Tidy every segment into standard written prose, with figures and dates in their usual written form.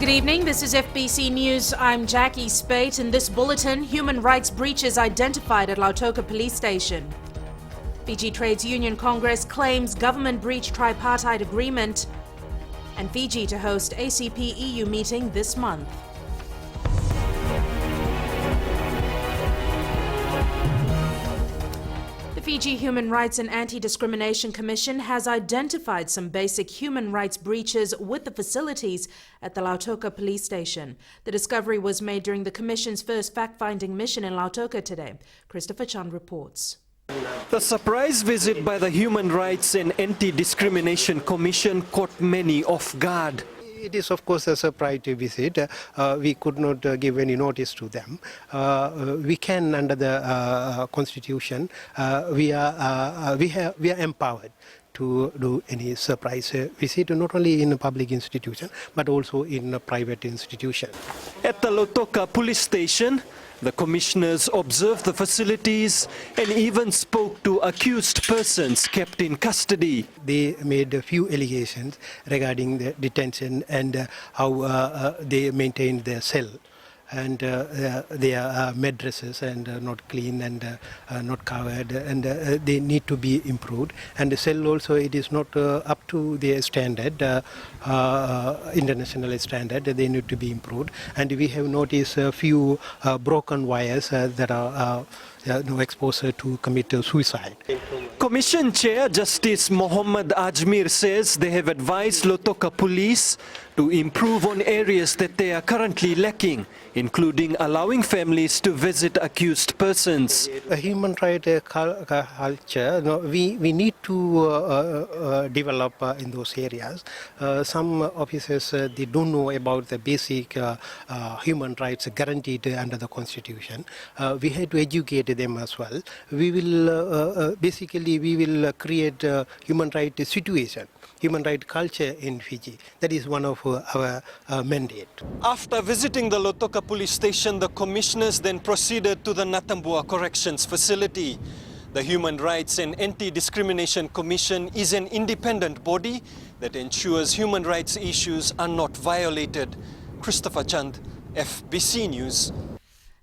Good evening, this is FBC News. I'm Jackie Spate. In this bulletin, human rights breaches identified at Lotoka police station. Fiji Trades Union Congress claims government breached tripartite agreement. And Fiji to host ACP-EU meeting this month. The Fiji Human Rights and Anti-Discrimination Commission has identified some basic human rights breaches with the facilities at the Lotoka police station. The discovery was made during the Commission's first fact-finding mission in Lotoka today. Christopher Chand reports. The surprise visit by the Human Rights and Anti-Discrimination Commission caught many off guard. It is, of course, a surprise visit. We could not give any notice to them. We can, under the Constitution, we are empowered to do any surprise visit, not only in a public institution, but also in a private institution. At the Lotoka police station, the commissioners observed the facilities and even spoke to accused persons kept in custody. They made a few allegations regarding the detention and how they maintained their cell. And their mattresses and not clean and not covered, and they need to be improved. And the cell also, it is not up to their standard, international standard. They need to be improved. And we have noticed a few broken wires that are exposed to commit suicide. Commission Chair Justice Mohammad Ajmer says they have advised Lotoka Police to improve on areas that they are currently lacking, including allowing families to visit accused persons. A human rights culture, we need to develop in those areas. Some officers, they don't know about the basic human rights guaranteed under the Constitution. We have to educate them as well. We will we will create a human rights situation, human rights culture in Fiji. That is one of our mandate. After visiting the Lotoka police station, the commissioners then proceeded to the Natambua Corrections facility. The Human Rights and Anti-Discrimination Commission is an independent body that ensures human rights issues are not violated. Christopher Chand, FBC News.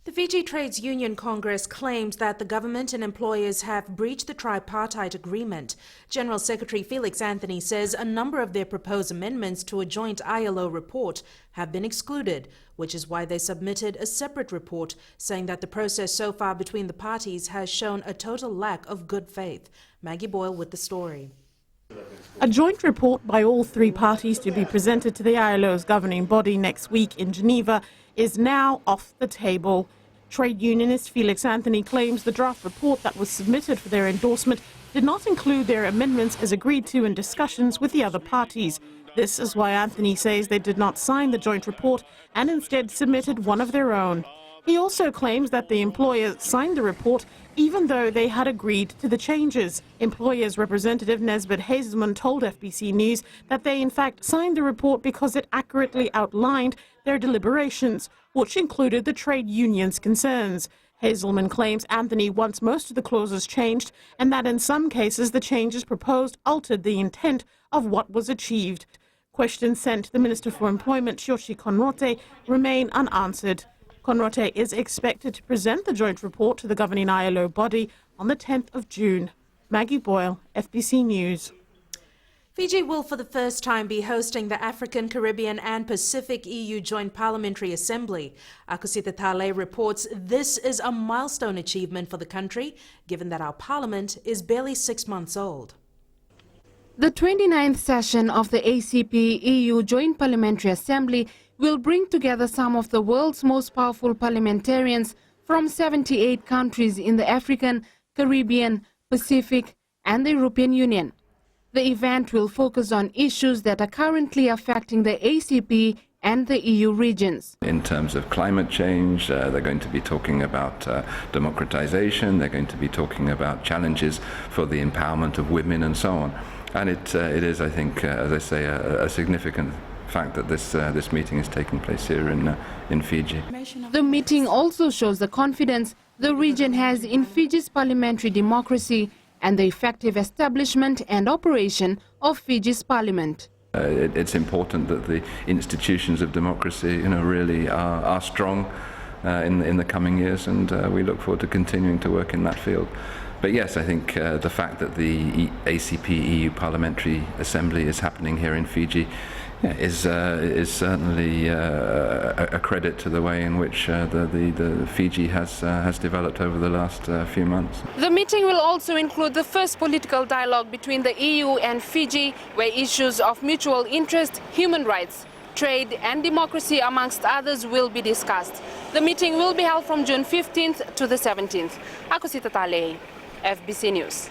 The Fiji Trades Union Congress claims that the government and employers have breached the tripartite agreement. General Secretary Felix Anthony says a number of their proposed amendments to a joint ILO report have been excluded, which is why they submitted a separate report saying that the process so far between the parties has shown a total lack of good faith. Maggie Boyle with the story. A joint report by all three parties to be presented to the ILO's governing body next week in Geneva is now off the table. Trade unionist Felix Anthony claims the draft report that was submitted for their endorsement did not include their amendments as agreed to in discussions with the other parties. This is why Anthony says they did not sign the joint report and instead submitted one of their own. He also claims that the employers signed the report even though they had agreed to the changes. Employers representative Nesbitt Hazelman told FBC News that they in fact signed the report because it accurately outlined their deliberations, which included the trade union's concerns. Hazelman claims Anthony wants most of the clauses changed and that in some cases the changes proposed altered the intent of what was achieved. Questions sent to the Minister for Employment, Shoshi Conrote, remain unanswered. Conrote is expected to present the joint report to the governing ILO body on the 10th of June. Maggie Boyle, FBC News. Fiji will for the first time be hosting the African, Caribbean and Pacific EU Joint Parliamentary Assembly. Akusita Tale reports this is a milestone achievement for the country, given that our parliament is barely 6 months old. The 29th session of the ACP-EU Joint Parliamentary Assembly will bring together some of the world's most powerful parliamentarians from 78 countries in the African, Caribbean, Pacific and the European Union. The event will focus on issues that are currently affecting the ACP and the EU regions. In terms of climate change, they're going to be talking about democratization, they're going to be talking about challenges for the empowerment of women and so on. And it is, I think, as I say, a significant fact that this meeting is taking place here in Fiji. The meeting also shows the confidence the region has in Fiji's parliamentary democracy and the effective establishment and operation of Fiji's parliament. It's important that the institutions of democracy, really are strong in the coming years, and we look forward to continuing to work in that field. But yes, I think the fact that the ACP-EU Parliamentary Assembly is happening here in Fiji is certainly a credit to the way in which the Fiji has developed over the last few months. The meeting will also include the first political dialogue between the EU and Fiji, where issues of mutual interest, human rights, trade and democracy, amongst others, will be discussed. The meeting will be held from June 15th to the 17th. Ako si Tatalei, FBC News.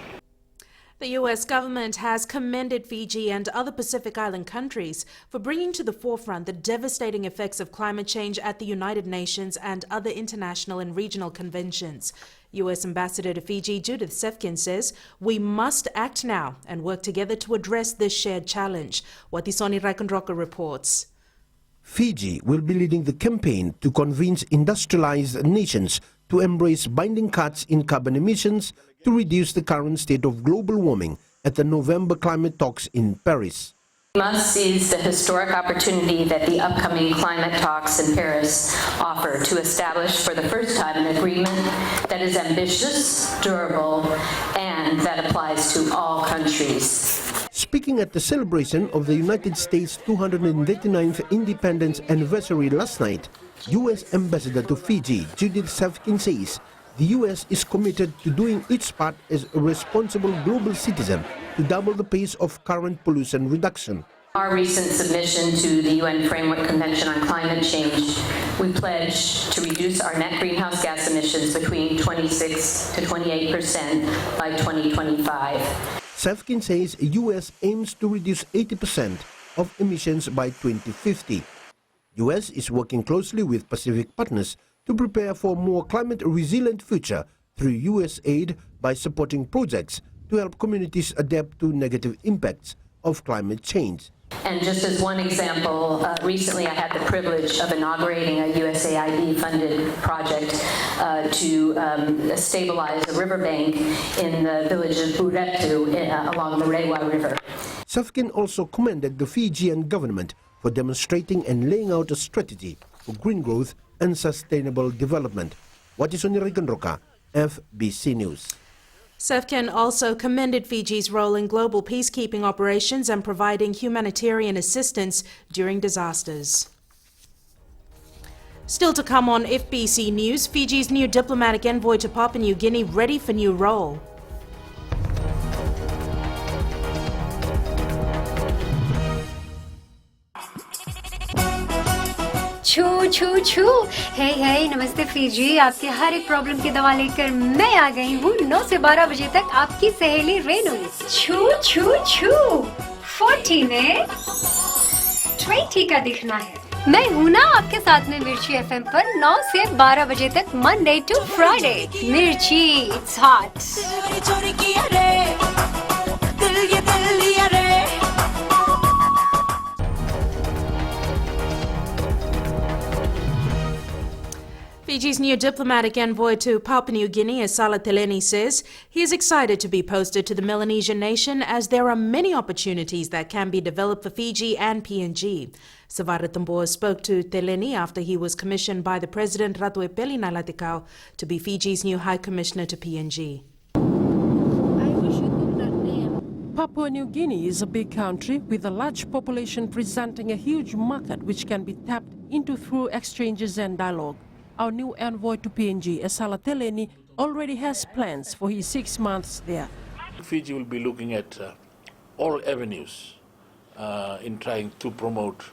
The US government has commended Fiji and other Pacific Island countries for bringing to the forefront the devastating effects of climate change at the United Nations and other international and regional conventions. US Ambassador to Fiji Judith Sefkin says we must act now and work together to address this shared challenge. Watisoni Raikundroka reports. Fiji will be leading the campaign to convince industrialized nations to embrace binding cuts in carbon emissions to reduce the current state of global warming at the November climate talks in Paris. We must seize the historic opportunity that the upcoming climate talks in Paris offer to establish for the first time an agreement that is ambitious, durable, and that applies to all countries. Speaking at the celebration of the United States' 239th independence anniversary last night, U.S. Ambassador to Fiji Judith Sefkin says the U.S. is committed to doing its part as a responsible global citizen to double the pace of current pollution reduction. Our recent submission to the UN Framework Convention on Climate Change, we pledge to reduce our net greenhouse gas emissions between 26 to 28% by 2025. Sefkin says the U.S. aims to reduce 80% of emissions by 2050. U.S. is working closely with Pacific partners to prepare for a more climate-resilient future through U.S. aid by supporting projects to help communities adapt to negative impacts of climate change. And just as one example, recently I had the privilege of inaugurating a USAID-funded project to stabilize a riverbank in the village of Buretu along the Rewa River. Sefkin also commended the Fijian government for demonstrating and laying out a strategy for green growth and sustainable development. Watisoni Raikundroka, FBC News. Sefkin also commended Fiji's role in global peacekeeping operations and providing humanitarian assistance during disasters. Still to come on FBC News, Fiji's new diplomatic envoy to Papua New Guinea ready for new role. छू छू छू हे हे नमस्ते Fiji, आपके हर एक problem की दवा लेकर मैं आ गई हूँ 9 से 12 बजे तक आपकी सहेली रेनू। छू छू छू 40 में 20 का दिखना है। मैं हूँ ना आपके साथ में मिर्ची एफएम पर 9 से 12 बजे तक मंडे टू फ्राइडे। मिर्ची it's hot. Fiji's new diplomatic envoy to Papua New Guinea, Asala Teleni, says he is excited to be posted to the Melanesian nation as there are many opportunities that can be developed for Fiji and PNG. Savara Tamboa spoke to Teleni after he was commissioned by the President Ratuepeli Nalatikau to be Fiji's new High Commissioner to PNG. Papua New Guinea is a big country with a large population presenting a huge market which can be tapped into through exchanges and dialogue. Our new envoy to PNG, Asala Teleni, already has plans for his 6 months there. Fiji will be looking at all avenues in trying to promote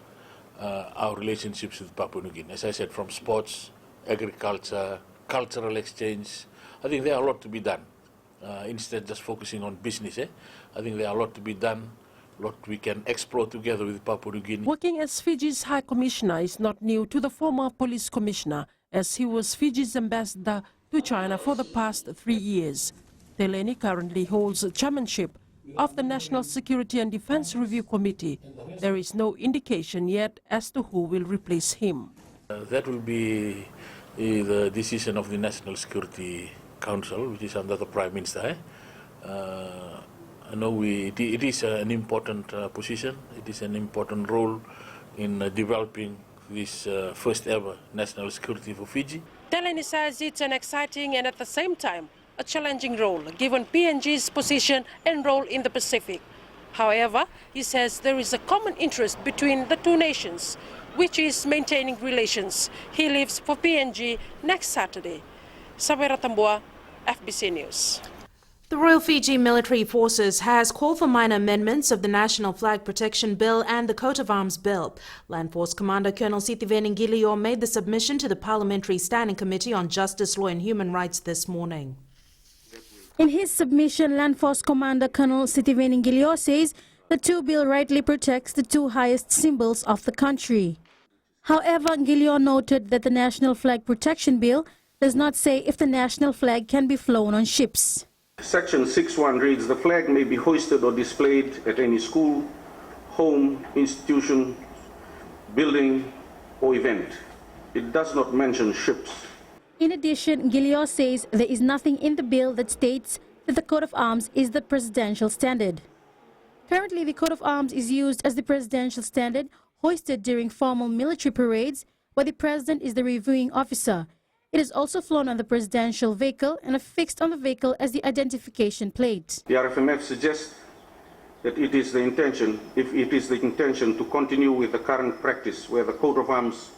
our relationships with Papua New Guinea. As I said, from sports, agriculture, cultural exchange. I think there are a lot to be done. Instead of just focusing on business, I think there are a lot to be done, a lot we can explore together with Papua New Guinea. Working as Fiji's High Commissioner is not new to the former police commissioner, as he was Fiji's ambassador to China for the past 3 years. Teleni currently holds chairmanship of the National Security and Defense Review Committee. There is no indication yet as to who will replace him. That will be the decision of the National Security Council, which is under the Prime Minister. know it is an important position. It is an important role in developing this first ever national security for Fiji. Teleni says it's an exciting and at the same time a challenging role given PNG's position and role in the Pacific. However, he says there is a common interest between the two nations, which is maintaining relations. He leaves for PNG next Saturday. Sabera Tambua, FBC News. The Royal Fiji Military Forces has called for minor amendments of the National Flag Protection Bill and the Coat of Arms Bill. Land Force Commander Colonel Sitiveni Ngilio made the submission to the Parliamentary Standing Committee on Justice, Law and Human Rights this morning. In his submission, Land Force Commander Colonel Sitiveni Ngilio says the two bill rightly protects the two highest symbols of the country. However, Ngilio noted that the National Flag Protection Bill does not say if the national flag can be flown on ships. Section 6.1 reads, the flag may be hoisted or displayed at any school, home, institution, building or event. It does not mention ships. In addition, Ngilio says there is nothing in the bill that states that the coat of arms is the presidential standard. Currently, the coat of arms is used as the presidential standard, hoisted during formal military parades, where the president is the reviewing officer. It is also flown on the presidential vehicle and affixed on the vehicle as the identification plate. The RFMF suggests that it is the intention, if it is the intention to continue with the current practice where the coat of arms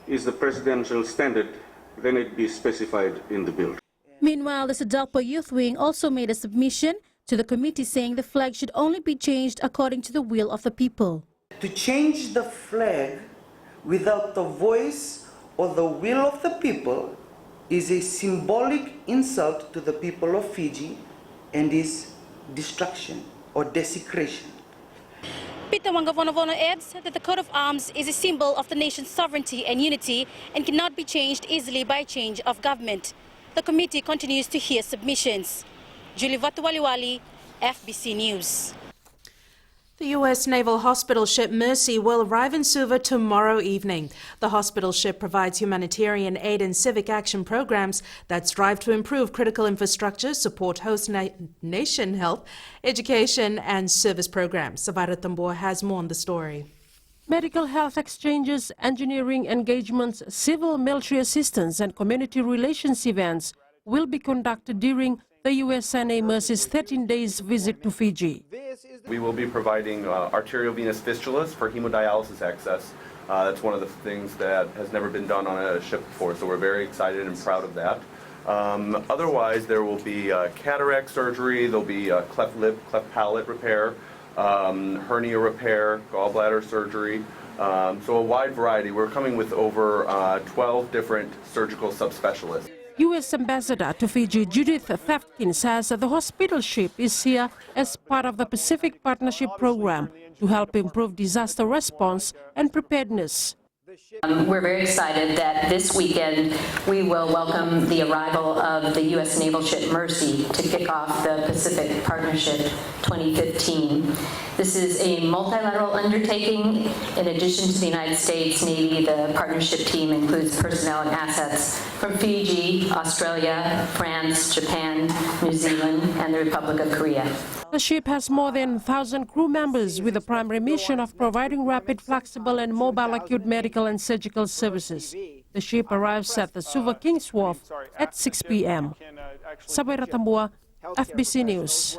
is the presidential standard, then it be specified in the bill. Meanwhile, the Sadalpo Youth Wing also made a submission to the committee saying the flag should only be changed according to the will of the people. To change the flag without the voice or the will of the people is a symbolic insult to the people of Fiji and is destruction or desecration. Peter Wangavonovono adds that the coat of arms is a symbol of the nation's sovereignty and unity and cannot be changed easily by change of government. The committee continues to hear submissions. Julie Vatuwaliwali, FBC News. The U.S. naval hospital ship Mercy will arrive in Suva tomorrow evening. The hospital ship provides humanitarian aid and civic action programs that strive to improve critical infrastructure, support host nation health, education and service programs. Savara Tambua has more on the story. Medical health exchanges, engineering engagements, civil military assistance and community relations events will be conducted during the USNA Mercy's 13 days visit to Fiji. We will be providing arteriovenous fistulas for hemodialysis access. That's one of the things that has never been done on a ship before, so we're very excited and proud of that. Otherwise, there will be cataract surgery, there'll be cleft lip, cleft palate repair, hernia repair, gallbladder surgery, so a wide variety. We're coming with over 12 different surgical subspecialists. U.S. Ambassador to Fiji Judith Theftkin says that the hospital ship is here as part of the Pacific Partnership Program to help improve disaster response and preparedness. We're very excited that this weekend we will welcome the arrival of the U.S. naval ship Mercy to kick off the Pacific Partnership 2015. This is a multilateral undertaking. In addition to the United States Navy, the partnership team includes personnel and assets from Fiji, Australia, France, Japan, New Zealand, and the Republic of Korea. The ship has more than 1,000 crew members with the primary mission of providing rapid, flexible and mobile acute medical and surgical services. The ship arrives at the Suva King's Wharf at 6 p.m. Sabera Tambua, FBC News.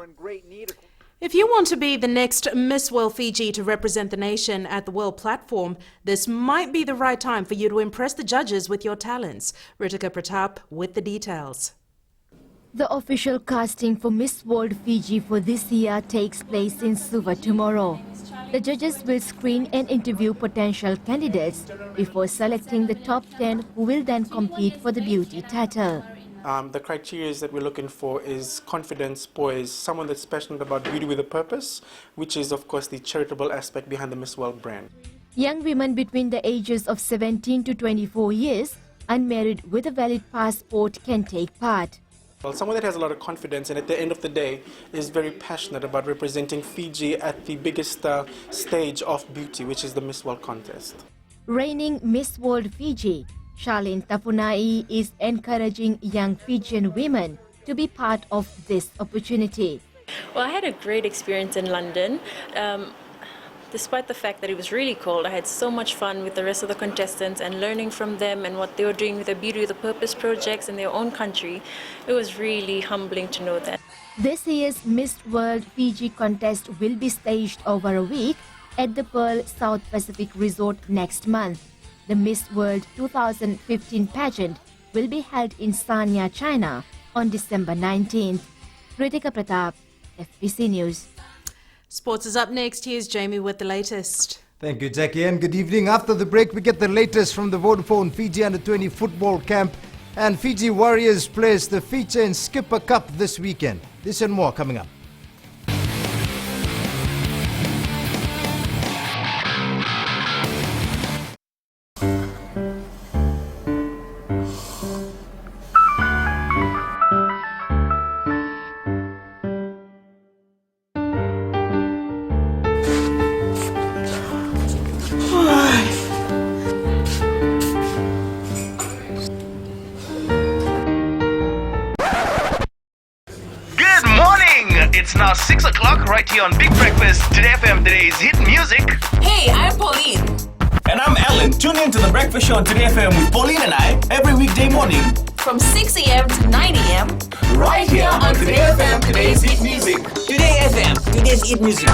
If you want to be the next Miss World Fiji to represent the nation at the world platform, this might be the right time for you to impress the judges with your talents. Ritika Pratap with the details. The official casting for Miss World Fiji for this year takes place in Suva tomorrow. The judges will screen and interview potential candidates before selecting the top 10 who will then compete for the beauty title. The criteria that we're looking for is confidence, poise, someone that's passionate about beauty with a purpose, which is, of course, the charitable aspect behind the Miss World brand. Young women between the ages of 17 to 24 years, unmarried with a valid passport, can take part. Well, someone that has a lot of confidence and at the end of the day is very passionate about representing Fiji at the biggest stage of beauty, which is the Miss World contest. Reigning Miss World Fiji, Charlene Tapunai is encouraging young Fijian women to be part of this opportunity. Well, I had a great experience in London. Despite the fact that it was really cold, I had so much fun with the rest of the contestants and learning from them and what they were doing with the Beauty with a Purpose projects in their own country. It was really humbling to know that. This year's Miss World Fiji contest will be staged over a week at the Pearl South Pacific Resort next month. The Miss World 2015 pageant will be held in Sanya, China on December 19th. Kritika Pratap, FBC News. Sports is up next. Here's Jamie with the latest. Thank you, Jackie, and good evening. After the break, we get the latest from the Vodafone Fiji Under-20 football camp, and Fiji Warriors players to feature in Skipper Cup this weekend. This and more coming up. It's now 6 o'clock right here on Big Breakfast. Today FM, today's hit music. Hey, I'm Pauline. And I'm Alan. Tune in to the Breakfast Show on Today FM with Pauline and I every weekday morning. From 6 a.m. to 9 a.m. Right here on Today FM, today's hit music. Today FM, today's hit music.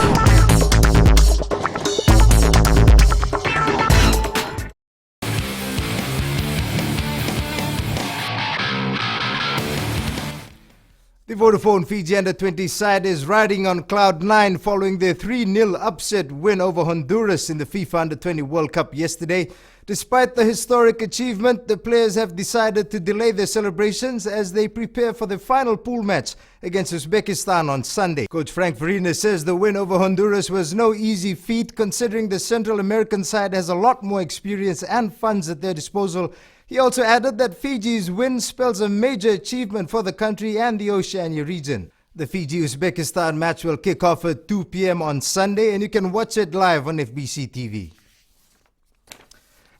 The Vodafone Fiji Under-20 side is riding on cloud 9 following their 3-0 upset win over Honduras in the FIFA Under-20 World Cup yesterday. Despite the historic achievement, the players have decided to delay their celebrations as they prepare for the final pool match against Uzbekistan on Sunday. Coach Frank Farina says the win over Honduras was no easy feat, considering the Central American side has a lot more experience and funds at their disposal. He also added that Fiji's win spells a major achievement for the country and the Oceania region. The Fiji-Uzbekistan match will kick off at 2 p.m. on Sunday, and you can watch it live on FBC TV.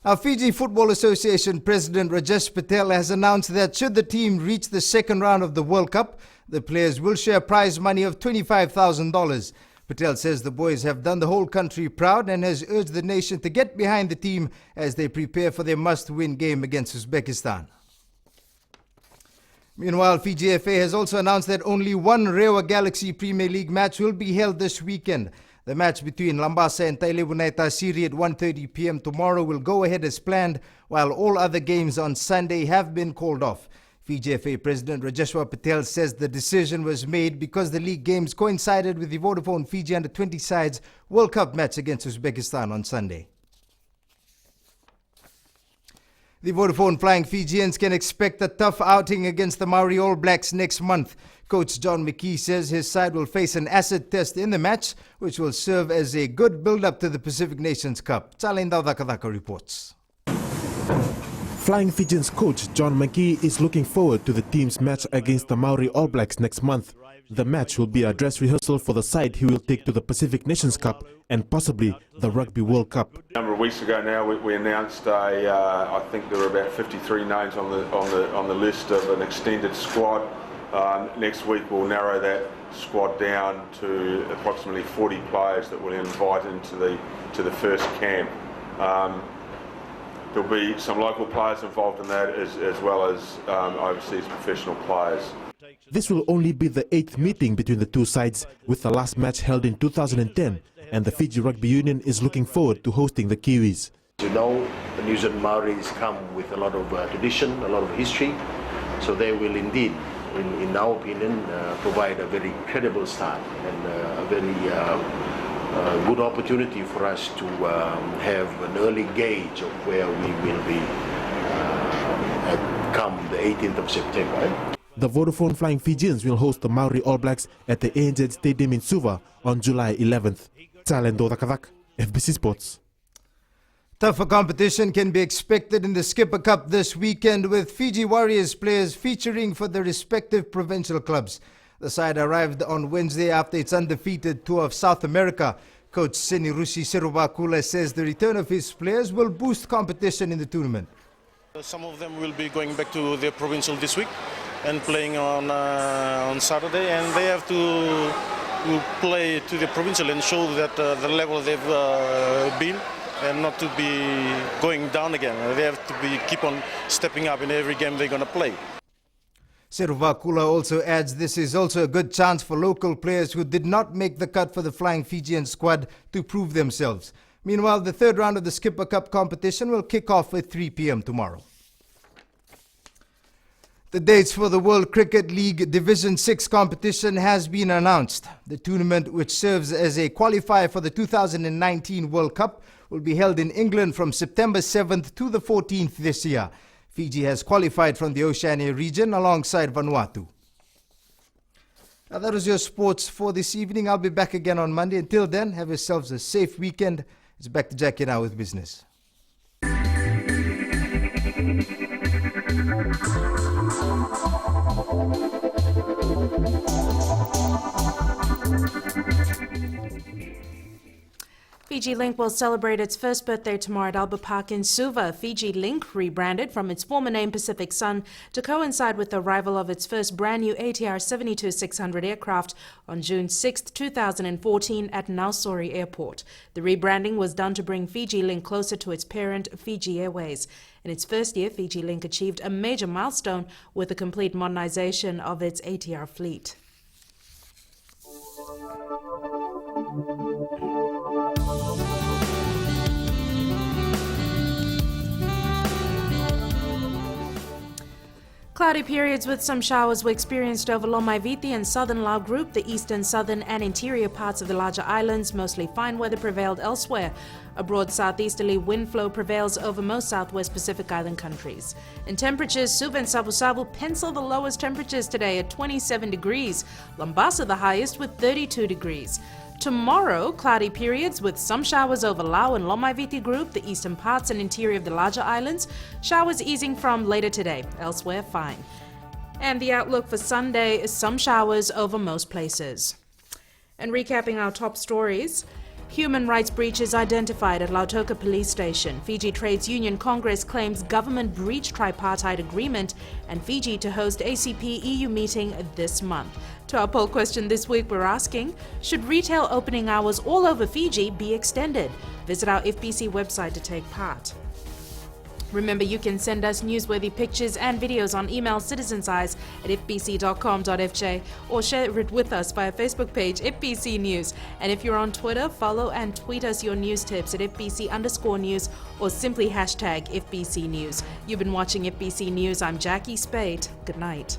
Our Fiji Football Association President Rajesh Patel has announced that should the team reach the second round of the World Cup, the players will share prize money of $25,000. Patel says the boys have done the whole country proud and has urged the nation to get behind the team as they prepare for their must-win game against Uzbekistan. Meanwhile, Fiji FA has also announced that only one Rewa Galaxy Premier League match will be held this weekend. The match between Lambasa and Tailebunaita Siri at 1:30 p.m. tomorrow will go ahead as planned, while all other games on Sunday have been called off. Fiji FA President Rajeshwar Patel says the decision was made because the league games coincided with the Vodafone Fiji Under-20 side's World Cup match against Uzbekistan on Sunday. The Vodafone Flying Fijians can expect a tough outing against the Maori All Blacks next month. Coach John McKee says his side will face an acid test in the match, which will serve as a good build-up to the Pacific Nations Cup. Talendau Dakadaka reports. Flying Fijians coach John McKee is looking forward to the team's match against the Maori All Blacks next month. The match will be a dress rehearsal for the side he will take to the Pacific Nations Cup and possibly the Rugby World Cup. A number of weeks ago now, we announced I think there were about 53 names on the list of an extended squad. Next week we'll narrow that squad down to approximately 40 players that we'll invite into the first camp. There'll be some local players involved in that as well as overseas professional players. This will only be the 8th meeting between the two sides, with the last match held in 2010, and the Fiji Rugby Union is looking forward to hosting the Kiwis. You know, the New Zealand Maoris come with a lot of tradition, a lot of history, so they will indeed, in our opinion, provide a very credible start and a very good opportunity for us to have an early gauge of where we will be come the 18th of September. The Vodafone Flying Fijians will host the Maori All Blacks at the ANZ Stadium in Suva on July 11th. Talendau Dakadaka, FBC Sports. Tougher competition can be expected in the Skipper Cup this weekend, with Fiji Warriors players featuring for their respective provincial clubs. The side arrived on Wednesday after its undefeated tour of South America. Coach Senirushi Serubakula says the return of his players will boost competition in the tournament. Some of them will be going back to their provincial this week, and playing on Saturday, and they have to play to the provincial and show that the level they've been, and not to be going down again. They have to keep on stepping up in every game they're going to play. Seruvakula also adds this is also a good chance for local players who did not make the cut for the Flying Fijian squad to prove themselves. Meanwhile, the third round of the Skipper Cup competition will kick off at 3 p.m. tomorrow. The dates for the World Cricket League Division 6 competition has been announced. The tournament, which serves as a qualifier for the 2019 World Cup, will be held in England from September 7th to the 14th this year. Fiji has qualified from the Oceania region alongside Vanuatu. Now that was your sports for this evening. I'll be back again on Monday. Until then, have yourselves a safe weekend. It's back to Jackie now with business. Fiji Link will celebrate its first birthday tomorrow at Albert Park in Suva. Fiji Link rebranded from its former name Pacific Sun to coincide with the arrival of its first brand new ATR 72-600 aircraft on June 6, 2014 at Nausori Airport. The rebranding was done to bring Fiji Link closer to its parent, Fiji Airways. In its first year, Fiji Link achieved a major milestone with the complete modernization of its ATR fleet. Cloudy periods with some showers were experienced over Lomaiviti and southern Lau Group. The eastern, southern and interior parts of the larger islands, mostly fine weather prevailed elsewhere. A broad southeasterly wind flow prevails over most southwest Pacific Island countries. In temperatures, Suva and Sabu Sabu pencil the lowest temperatures today at 27 degrees. Lombasa the highest with 32 degrees. Tomorrow, cloudy periods with some showers over Lau and Lomaiviti Group, the eastern parts and interior of the larger islands. Showers easing from later today, elsewhere fine. And the outlook for Sunday is some showers over most places. And recapping our top stories. Human rights breaches identified at Lotoka police station. Fiji Trades Union Congress claims government breached tripartite agreement, and Fiji to host ACP-EU meeting this month. To our poll question this week, we're asking, should retail opening hours all over Fiji be extended? Visit our FBC website to take part. Remember, you can send us newsworthy pictures and videos on email citizenseyes@fbc.com.fj or share it with us via Facebook page FBC News. And if you're on Twitter, follow and tweet us your news tips at FBC_news or simply #FBC News. You've been watching FBC News. I'm Jackie Spade. Good night.